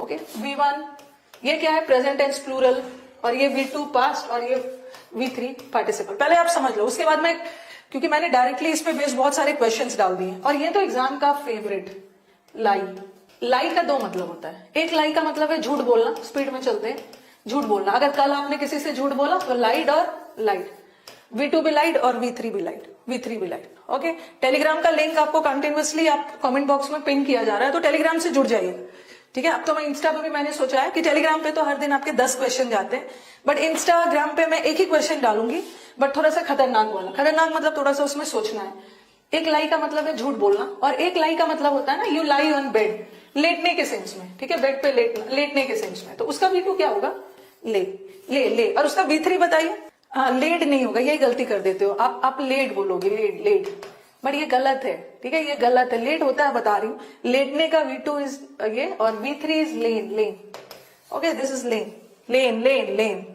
Okay. V1 ये क्या है, प्रेजेंट टेंस प्लूरल, और ये V2 पास्ट, और ये V3 पार्टिसिपल। पहले आप समझ लो, उसके बाद में, क्योंकि मैंने डायरेक्टली इस पे बेस्ड बहुत सारे क्वेश्चंस डाल दिए, और ये तो एग्जाम का फेवरेट लाई। लाई का दो मतलब होता है। एक लाई का मतलब है झूठ बोलना, स्पीड में चलते हैं, झूठ बोलना। अगर कल आपने किसी से झूठ बोला तो लाइड और लाइड, V2 भी लाइड और V3 भी लाइड, V3 भी लाइड। ओके। टेलीग्राम का लिंक आपको कंटिन्यूअसली आप कमेंट बॉक्स में पिन किया जा रहा है, तो टेलीग्राम से जुड़ जाइए, ठीक है। अब तो मैं इंस्टा पे भी मैंने सोचा है कि टेलीग्राम पे तो हर दिन आपके 10 क्वेश्चन जाते हैं, बट इंस्टाग्राम पे मैं एक ही क्वेश्चन डालूंगी, बट थोड़ा सा खतरनाक वाला। खतरनाक मतलब थोड़ा सा उसमें सोचना है। एक लाई का मतलब है झूठ बोलना, और एक लाई का मतलब होता है ना, यू लाई ऑन बेड, लेटने के सेंस में, ठीक है, बेड पे लेटने के सेंस में। तो उसका V2 क्या होगा, ले ले ले। और उसका V3 बताइए। हाँ, लेड नहीं होगा, यही गलती कर देते हो आप लेड बोलोगे, लेड लेड, बट ये गलत है, ठीक है, ये गलत है। लेट होता है, बता रही हूँ। लेटने का V2 इज ये, और V3 is lane lane. Okay, this is lane lane lane lane.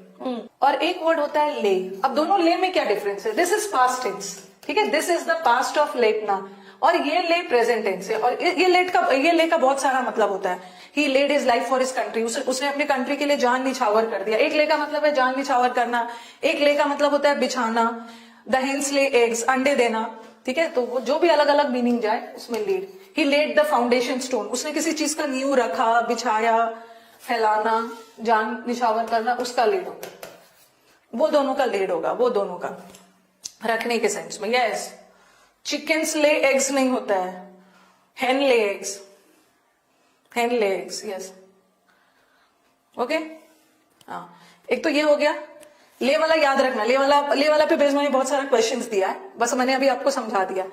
और एक वर्ड होता है ले। अब दोनों ले में क्या डिफरेंस है, दिस इज पास्ट टेंस, ठीक है, this is the past of लेटना, और ये ले प्रेजेंट टेंस है। और ये ले का बहुत सारा मतलब होता है। He led his life for his country, उसने अपने कंट्री के लिए जान निछावर कर दिया। एक ले का मतलब है जान निछावर करना, एक ले का मतलब होता है बिछाना, द हेन्स ले एग्स, अंडे देना, ठीक है। तो वो जो भी अलग अलग मीनिंग जाए उसमें led. He led the foundation stone, उसने किसी चीज का नींव रखा, बिछाया, फैलाना, जान निछावर करना, उसका लेड होगा। वो दोनों का लेड होगा, वो दोनों का रखने के सेंस में। यस, चिकन्स ले एग्स नहीं होता है, हेन ले एग्स, हेन ले एग्स। Yes, okay. हाँ, एक तो ये हो गया। ले वाला याद रखना, ले वाला पे बेस मैंने बहुत सारा क्वेश्चंस दिया है, बस मैंने अभी आपको समझा दिया।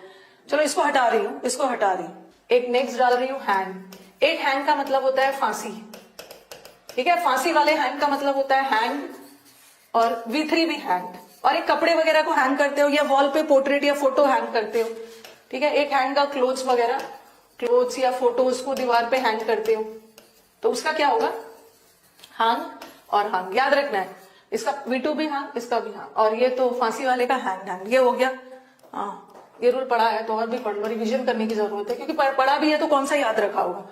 चलो इसको हटा रही हूँ, इसको हटा रही हूँ। एक नेक्स्ट डाल रही हूँ, हैंग। एक हैंग का मतलब होता है फांसी, ठीक है, फांसी वाले हैंग का मतलब होता है हैंग, और V3 भी हैंग। और एक कपड़े वगैरह को हैंग करते हो, या वॉल पे पोर्ट्रेट या फोटो हैंग करते हो, ठीक है। एक हैंग का क्लोथ्स वगैरह, क्लोथ्स या फोटोज को दीवार पे हैंग करते हो, तो उसका क्या होगा, हैंग और हैंग, याद रखना है। इसका V2 भी हैंग, इसका भी हैंग, और ये तो फांसी वाले का हैंग हैंग, ये हो गया। हाँ, ये रूल पढ़ा है तो और भी पढ़ लो, रिविजन करने की जरूरत है, क्योंकि पढ़ा भी है तो कौन सा याद रखा होगा।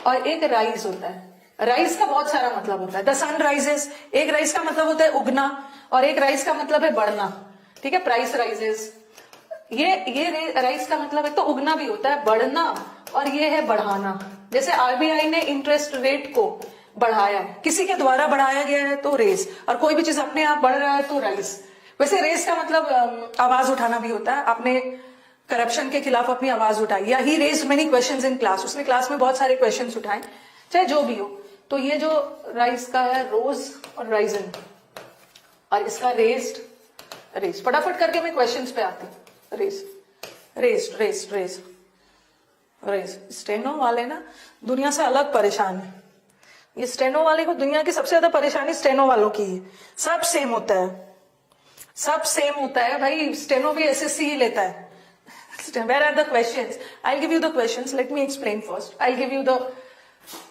और एक राइज होता है, राइज का बहुत सारा मतलब होता है। द सन राइजेस, एक राइज का मतलब होता है उगना, और एक राइज का मतलब है बढ़ना, ठीक है, प्राइस राइजेस। ये राइज का मतलब है तो उगना भी होता है, बढ़ना, और ये है बढ़ाना। जैसे RBI ने इंटरेस्ट रेट को बढ़ाया है, किसी के द्वारा बढ़ाया गया है तो रेस, और कोई भी चीज अपने आप बढ़ रहा है तो राइज। वैसे रेस का मतलब आवाज उठाना भी होता है। आपने करप्शन के खिलाफ अपनी आवाज उठाई, या he raised many questions in class, उसने क्लास में बहुत सारे क्वेश्चंस उठाए, चाहे जो भी हो। तो ये जो राइस का है रोज और राइजन, और इसका रेस्ड रेस। फटाफट करके मैं क्वेश्चंस पे आती हूँ। Race race race race race. Steno वाले ना दुनिया से अलग परेशान है। ये स्टेनो वाले को दुनिया की सबसे ज्यादा परेशानी स्टेनो वालों की है। सब सेम होता है, सब सेम होता है भाई। स्टेनो भी SSC ही लेता है। Where are the questions? I'll give you the questions. Let me explain first. I'll give you the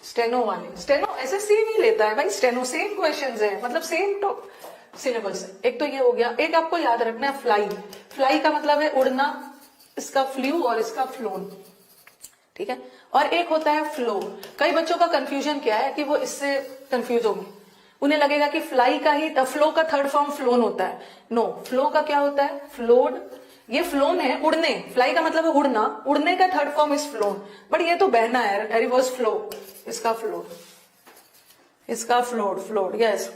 steno वाले। स्टेनो SSC भी लेता है भाई, स्टेनो सेम क्वेश्चंस है, मतलब सेम टॉप सिलेबस है। एक तो ये हो गया। एक आपको याद रखना है फ्लाई। फ्लाई का मतलब है उड़ना, इसका फ्लू और इसका फ्लोन, ठीक है। और एक होता है फ्लो। कई बच्चों का कंफ्यूजन क्या है कि वो इससे कंफ्यूज होंगे, उन्हें लगेगा कि फ्लाई का ही, फ्लो का थर्ड फॉर्म फ्लोन होता है। नो, फ्लो का क्या होता है, फ्लोड। ये फ्लोन है उड़ने, फ्लाई का मतलब है उड़ना, उड़ने का third form is phloem, but ये तो बहना है, रिवर्स फ्लो, इसका फ्लोड, इसका फ्लोड फ्लोड। यस,